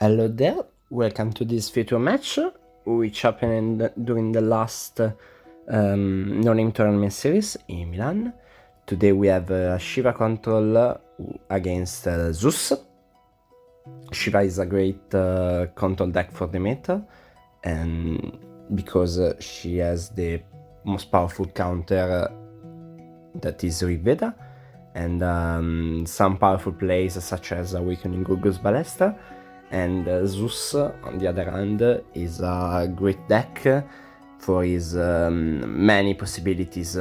Hello there, welcome to this virtual match, which happened during the last NoName Tournament Series in Milan. Today we have Shiva control against Zeus. Shiva is a great control deck for the meta, and because she has the most powerful counter that is Riveda, and some powerful plays such as Awakening Gurgur's Ballesta. And Zeus, on the other hand, is a great deck for his many possibilities.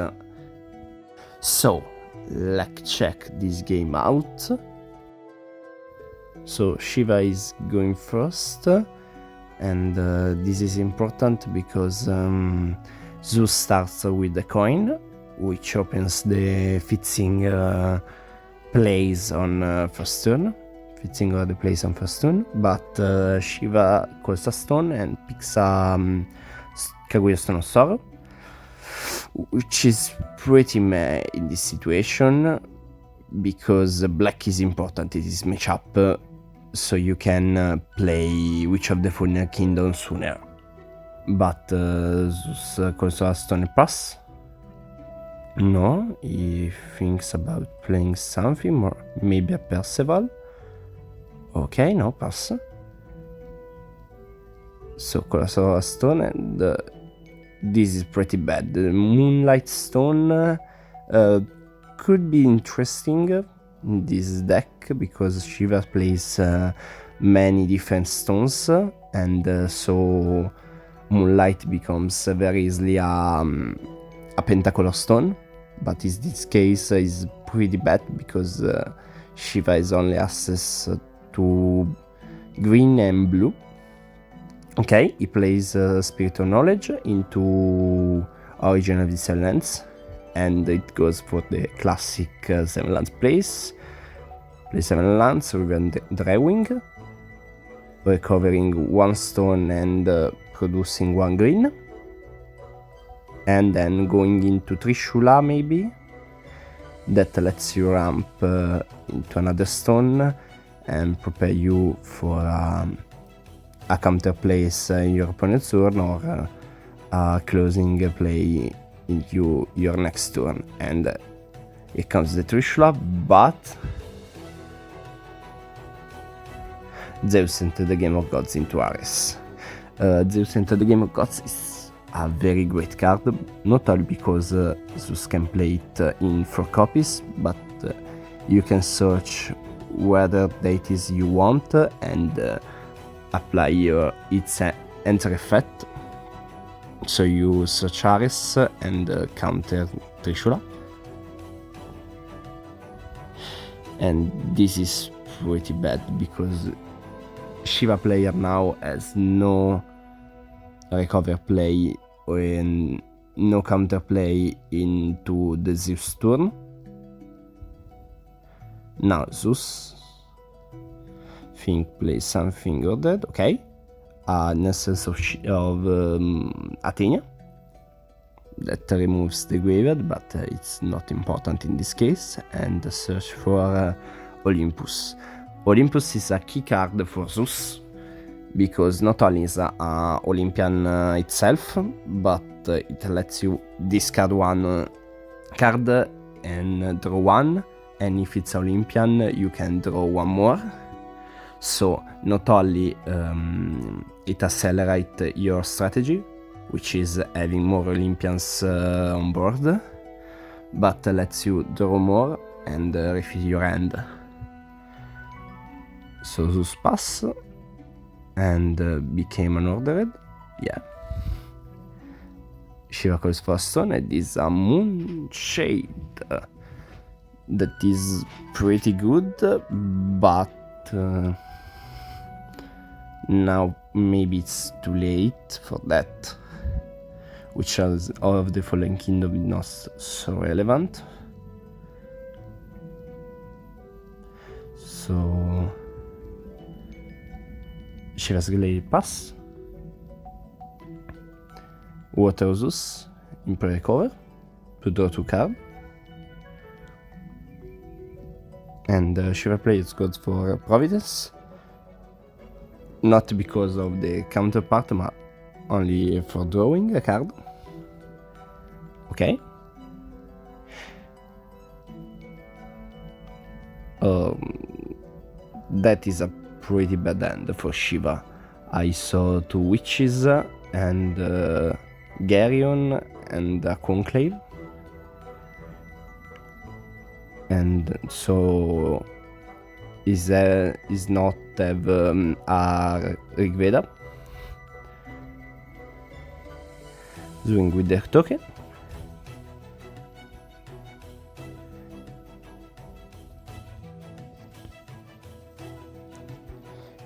So, let's check this game out. So Shiva is going first, and this is important because Zeus starts with the coin, which opens the fixing plays on first turn. Fitting all the plays on first turn, but Shiva calls a stone and picks a Kaguya Stone of Sorrow, which is pretty meh in this situation because black is important in this matchup, so you can play Witch of the Fallen Kingdom sooner. But Zeus calls a stone and pass. No, he thinks about playing something more, maybe a Percival. Okay, no, pass. So Colossal Stone, and this is pretty bad. The Moonlight Stone could be interesting in this deck because Shiva plays many different stones, and so Moonlight becomes very easily a Pentacolor Stone. But in this case is pretty bad because Shiva is only access to green and blue. Okay, he plays Spirit of Knowledge into Origin of the Seven Lands, and it goes for the classic Seven Lands plays. Play 7 lands, Riven Drewing, recovering 1 stone and producing 1 green, and then going into Trishula maybe. That lets you ramp into another stone and prepare you for a counter place in your opponent's turn, or a closing play into your next turn. And here comes the Trishula, but Zeus entered the Game of Gods into Ares. Zeus entered the Game of Gods is a very great card, not only because Zeus can play it in 4 copies, but you can search whether deities you want and apply its enter effect. So you search Ares and counter Trishula, and this is pretty bad because Shiva player now has no recover play and no counter play into the Zeus turn. Now Zeus plays something or that, okay. Essence of Athena that removes the graveyard, but it's not important in this case. And search for Olympus. Olympus is a key card for Zeus because not only is a Olympian itself, but it lets you discard 1 card and draw 1, and if it's Olympian you can draw 1 more. So not only it accelerates your strategy, which is having more Olympians on board, but lets you draw more and refill your hand. So Zeus pass and became unordered. Yeah. Shiva calls for a stone, and is a Moonshade. That is pretty good, but now maybe it's too late for that, which has all of the Fallen Kingdom is not so relevant. So Shiva's Glade pass, Water Zeus, Imperial Recover to draw 2 cards, and Shiva plays goes for Providence, not because of the counterpart, but only for drawing a card. Okay. That is a pretty bad end for Shiva. I saw 2 witches and Geryon and a conclave. And so is not have a Rigveda. Doing with their token.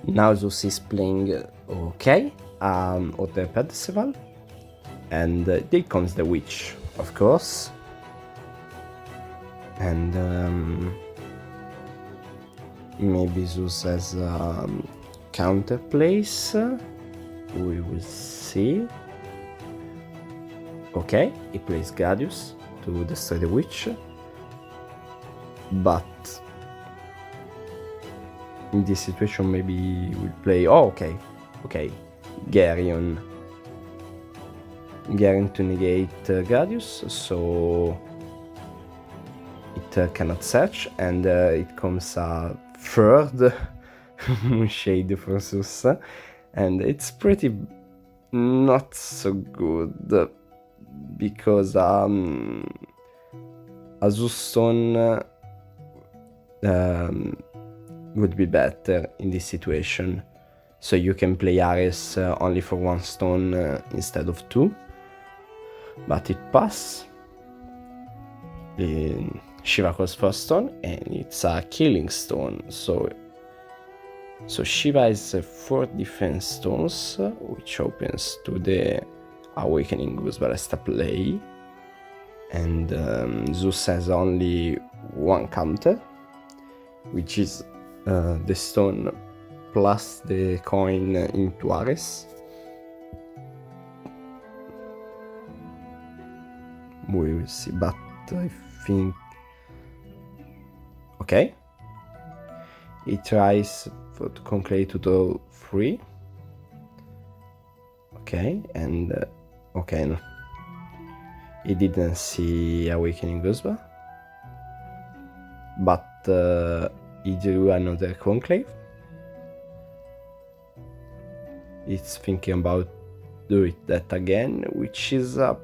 Now Zeus is playing okay, Hotel Percival, and there comes the witch, of course, and maybe Zeus has counter plays, we will see. Okay, he plays Gladius to destroy the witch, but in this situation maybe we'll play, okay, Geryon to negate Gladius, so it cannot search, and it comes a third Moonshade for Zeus, and it's pretty not so good, because a Zeus stone would be better in this situation, so you can play Ares only for 1 stone instead of 2, but it passes. Shiva calls for a stone, and it's a killing stone, so Shiva has 4 defense stones, which opens to the Awakening Goose Ballesta play, and Zeus has only 1 counter, which is the stone plus the coin into Ares. We will see, but I think... Okay. He tries to conclave to draw 3. Okay, and... okay, no. He didn't see Awakening Guzba, but he drew another conclave. He's thinking about doing that again, which is a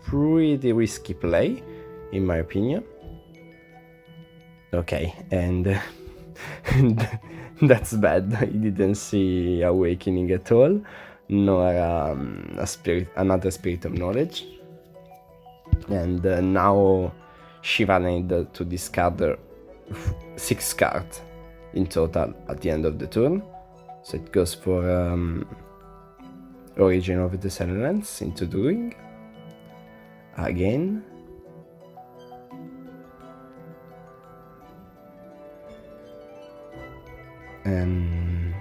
pretty risky play, in my opinion. Okay, and that's bad. He didn't see Awakening at all, nor another Spirit of Knowledge. And now Shiva need to discard 6 cards in total at the end of the turn. So it goes for Origin of the Silence into Drawing again. And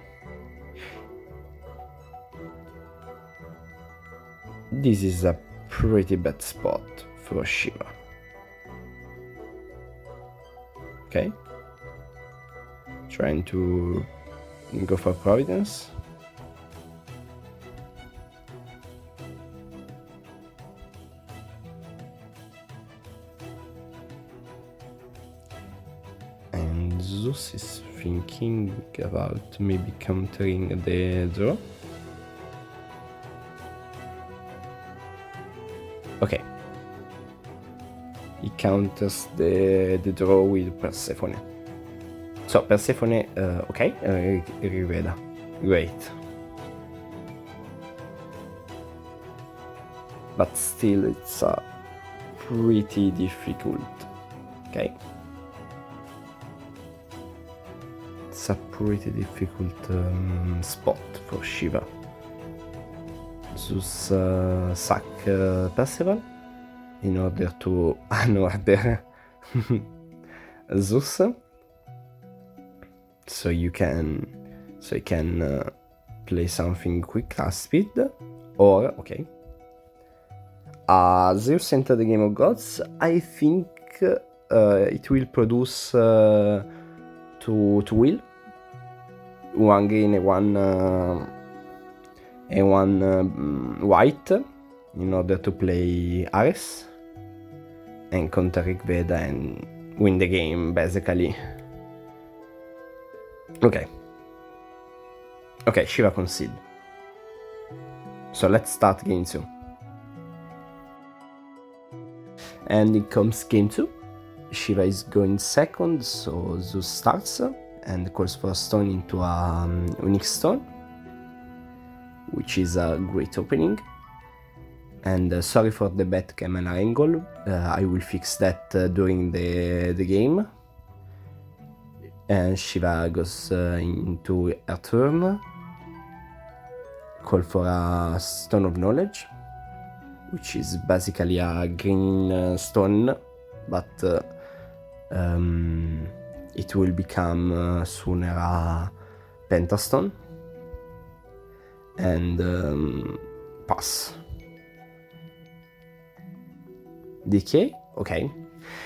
this is a pretty bad spot for Shiva. Okay, trying to go for Providence. And Zeus is thinking about maybe countering the draw. Okay. He counters the draw with Persephone. So Persephone, okay, Riveda, great. But still it's pretty difficult, okay? It's a pretty difficult spot for Shiva. Zeus sack Percival in order to unorder Zeus, so you can play something quick at speed, or okay. Zeus enter the Game of Gods. I think it will produce to will. one green and one white in order to play Ares and counter Rigveda and win the game, basically. Okay, Shiva concede. So let's start game 2. And it comes game 2. Shiva is going second, so Zeus starts and calls for a stone into a Onyx stone, which is a great opening. And sorry for the bad camera angle, I will fix that during the game. And Shiva goes into her turn, call for a Stone of Knowledge, which is basically a green stone, but it will become sooner a Pentastone. And pass. Decay, okay.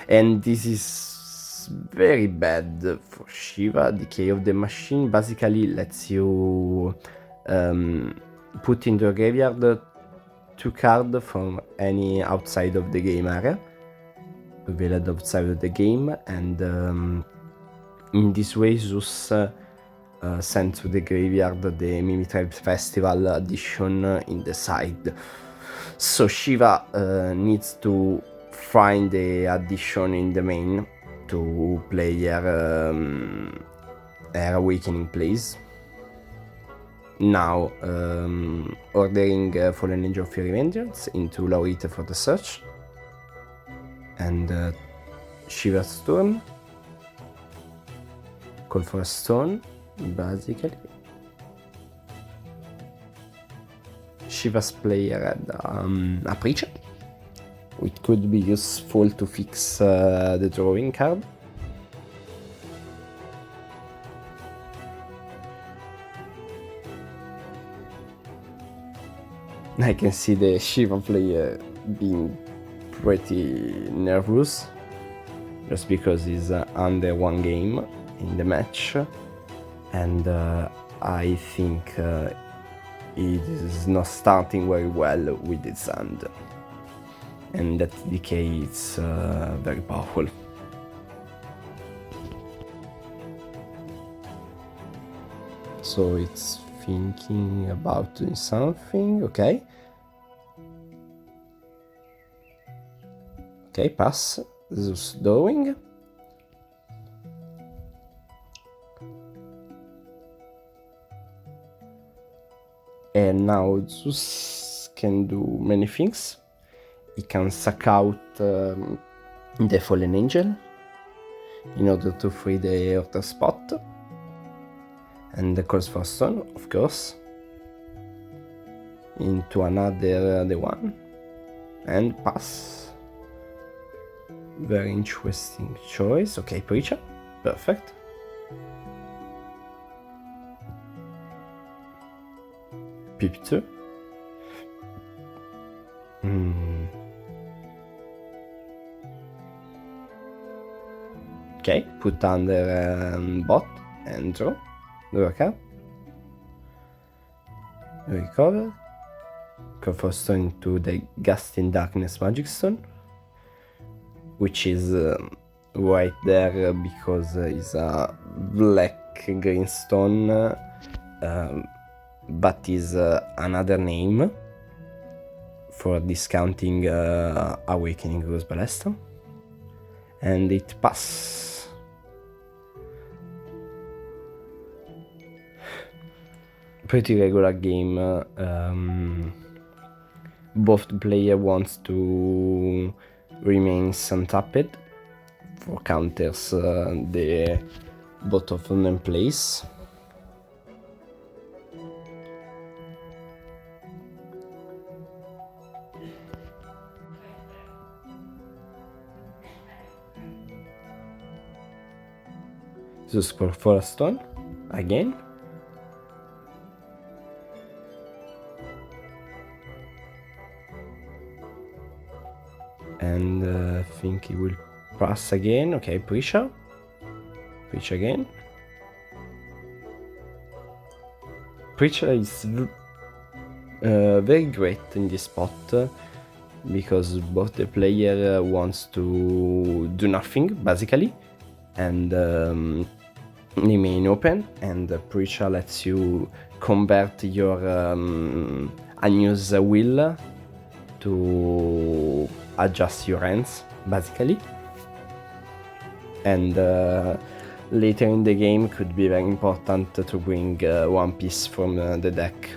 And this is very bad for Shiva. Decay of the Machine basically lets you put into the graveyard 2 cards from any outside of the game area, available outside of the game, and in this way Zeus sent to the graveyard the Mimitribe Festival edition in the side. So Shiva needs to find the addition in the main to play her Awakening plays. Now ordering Fallen Angel of Fury Vengeance into Laurita for the search. And Shiva's turn. Call for a stone, basically. Shiva's player had a Preacher, which could be useful to fix the drawing card. I can see the Shiva player being pretty nervous, just because he's under 1 game in the match, and I think he is not starting very well with his hand, and that decay is very powerful. So it's thinking about doing something. Okay, pass. Zeus drawing. And now Zeus can do many things. He can suck out the Fallen Angel in order to free the other spot. And the calls for stone, of course, into another the one, and pass. Very interesting choice. Okay, Preacher, perfect. Pip2. Okay, put under bot and draw a card. Recover. Go for stone into the Gusting Darkness Magic Stone, which is right there because it's a black green stone, but is another name for discounting Awakening Rose Ballesta, and it passes. Pretty regular game. Both the player wants to remain untapped for counters the both of them plays. Zeus for a stone again. And I think he will pass again. Okay, Preacher again. Preacher is very great in this spot because both the player wants to do nothing basically, and remain open, and the Preacher lets you convert your unused will to adjust your hands basically, and later in the game could be very important to bring one piece from the deck.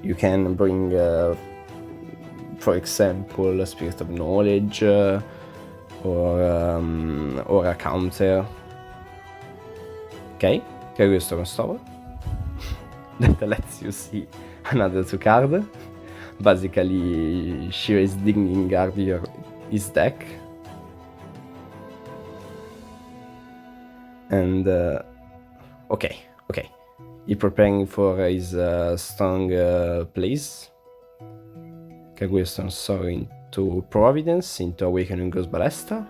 You can bring for example Spirit of Knowledge or a counter. Ok, che è questo con Store? That lets you see another 2 card. Basically, Shiva is digging guard his deck. And okay. He's preparing for his strong plays. Che è questo? So into Providence, into Awakening Ghost Ballista.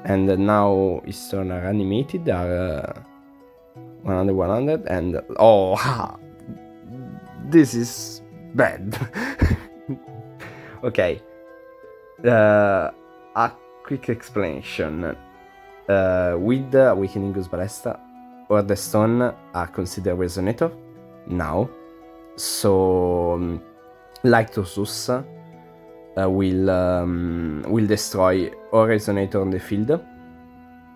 And now his turn are animated, are 100, and this is bad. Okay, a quick explanation. With Awakening Ghost Ballista, or the stone are considered resonator now, so Light of Zeus will destroy all resonator on the field,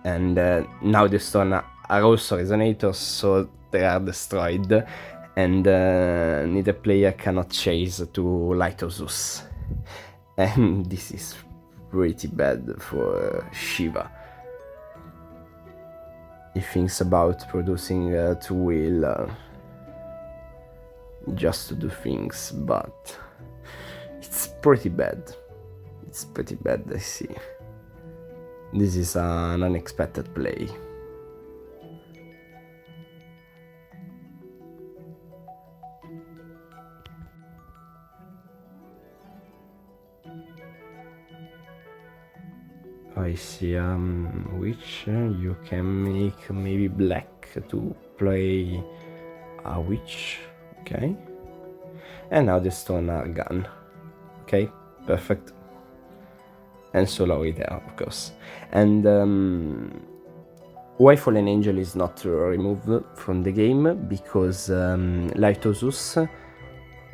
and now the stone are also resonators, so they are destroyed, and neither player cannot chase to Light of Zeus, and this is pretty bad for Shiva. He thinks about producing 2 will just to do things, but it's pretty bad. It's pretty bad, I see. This is an unexpected play. I see witch. You can make maybe black to play a witch. Okay. And now the stone are gone. Okay, perfect. And so Lori there, of course. And why Fallen Angel is not removed from the game? Because Light of Zeus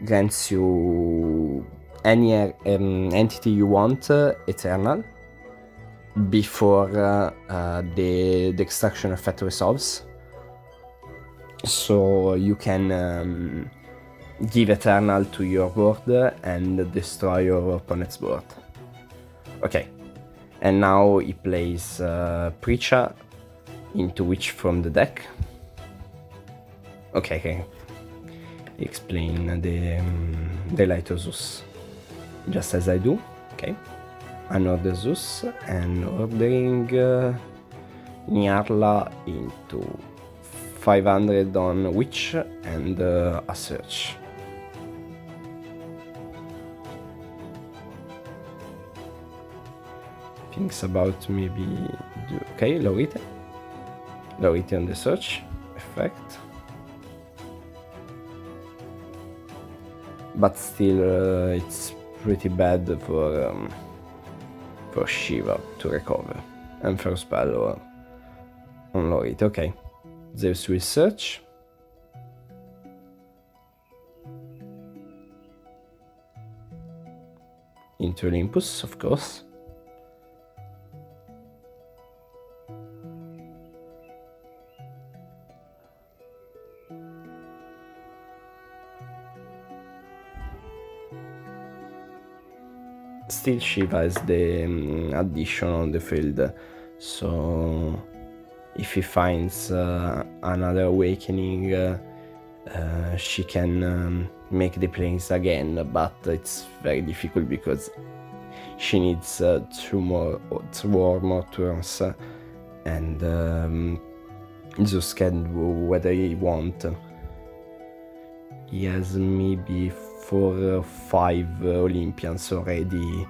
grants you any entity you want eternal before the extraction effect resolves. So you can give eternal to your board and destroy your opponent's board. Okay, and now he plays Preacher into Witch from the deck. Okay. Explain the Light of Zeus, just as I do. Okay, another Zeus, and ordering Nyarla into 500 on Witch and a search. Thinks about maybe okay, Lorite on the search effect, but still it's pretty bad for Shiva to recover, and first spell on Lorite. Okay, Zeus will search. Into Olympus, of course. Still Shiva has the addition on the field, so if he finds another awakening, she can make the planes again, but it's very difficult because she needs 2 or more turns, and Zeus can do whatever he wants. He has maybe 4 or 5 Olympians already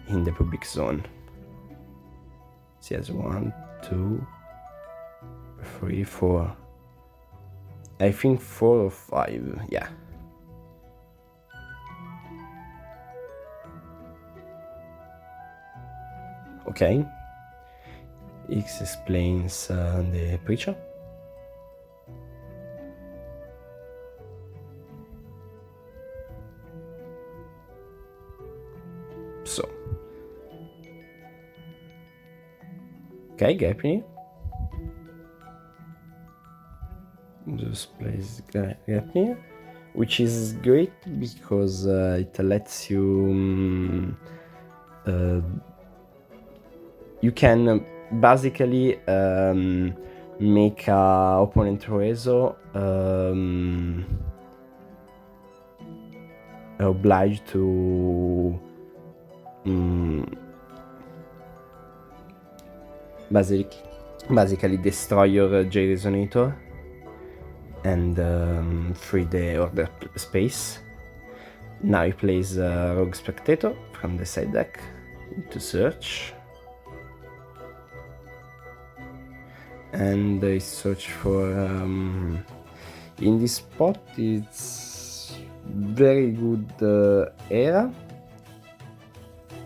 in the public zone. He has 1, 2, 3, 4. I think 4 or 5, yeah. Okay. X explains the preacher. So. Okay, Gapney. Zeus plays Gapney, which is great because it lets you you can basically make a opponent Rezo obliged to basically destroy your J Resonator and free the order space. Now he plays Rogue Spectator from the side deck to search. And I search for in this spot it's very good era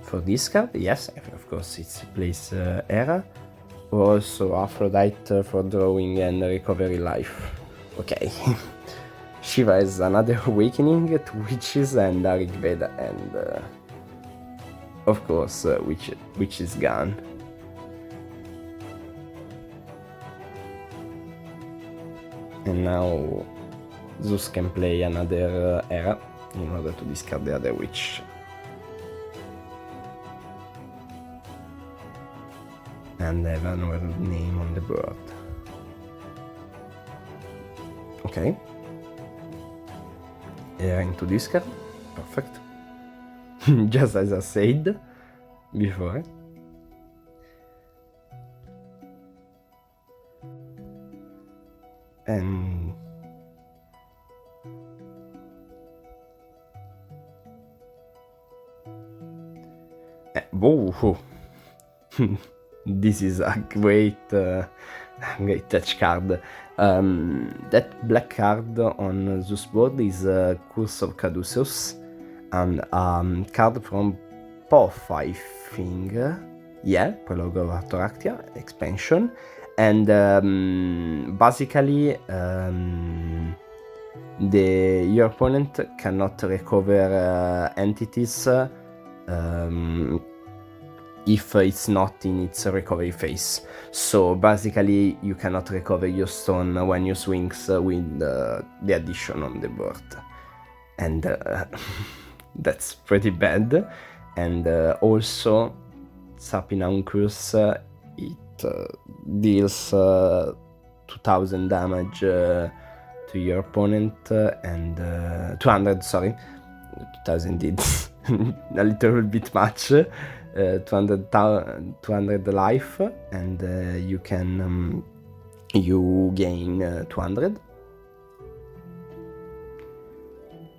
for this card. Yes, of course it's plays era, or also Aphrodite for drawing and recovery life. Okay. Shiva is another awakening to witches and Rig Veda, and of course witch is gone. And now Zeus can play another era in order to discard the other witch. And have another name on the board. Okay. Era into discard. Perfect. Just as I said before. And whoa. This is a great touch card. That black card on Zeus board is Curse of Caduceus, and card from POF, I think. Yeah, Prologue of Attoractia expansion. And basically your opponent cannot recover entities if it's not in its recovery phase. So basically you cannot recover your stone when you swings with the addition on the board, and that's pretty bad. And also Sapinaun Curse, it deals 2000 damage to your opponent, and 200, sorry, 2000 did a little bit much. 200 life, and you can you gain 200,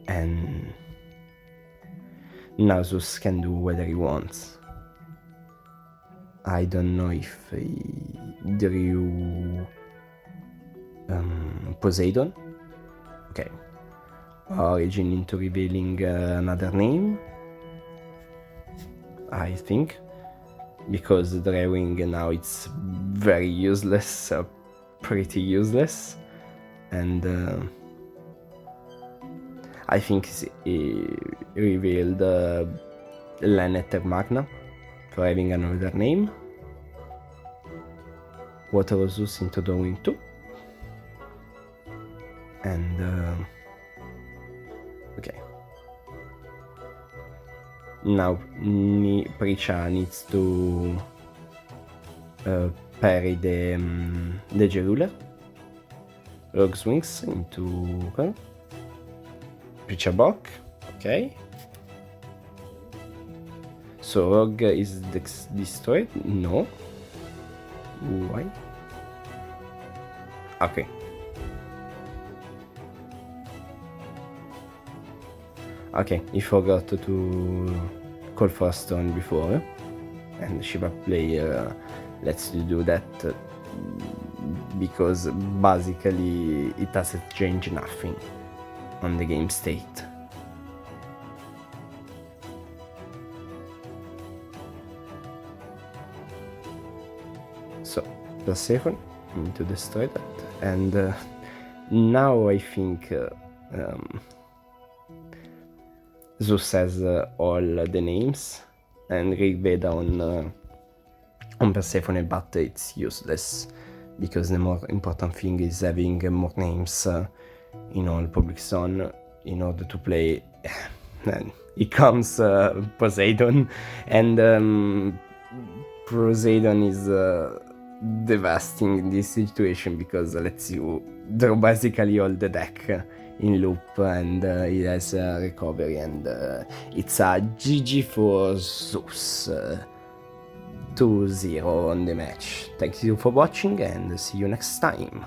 and now Zeus can do whatever he wants. I don't know if he drew Poseidon. Okay, origin into revealing another name, I think, because drawing now it's very useless, pretty useless, and I think he revealed Leneter Magna for having another name. Water of Zeus into drawing 2, and okay. Now Preacher needs to parry the Jeruler. Rogue swings into Preacher block. Okay. So Rogue is destroyed? No. Why? Okay. Okay, he forgot to call for a stone before, and Shiva player lets you do that because basically it doesn't change nothing on the game state. So Persephone need to destroy that, and now I think Zeus has all the names, and Rig Veda on Persephone, but it's useless because the more important thing is having more names in all public zone in order to play. And it comes Poseidon, and Poseidon is devastating in this situation because lets you draw basically all the deck in loop, and it has a recovery, and it's a GG for Zeus. 2-0 on the match. Thank you for watching and see you next time.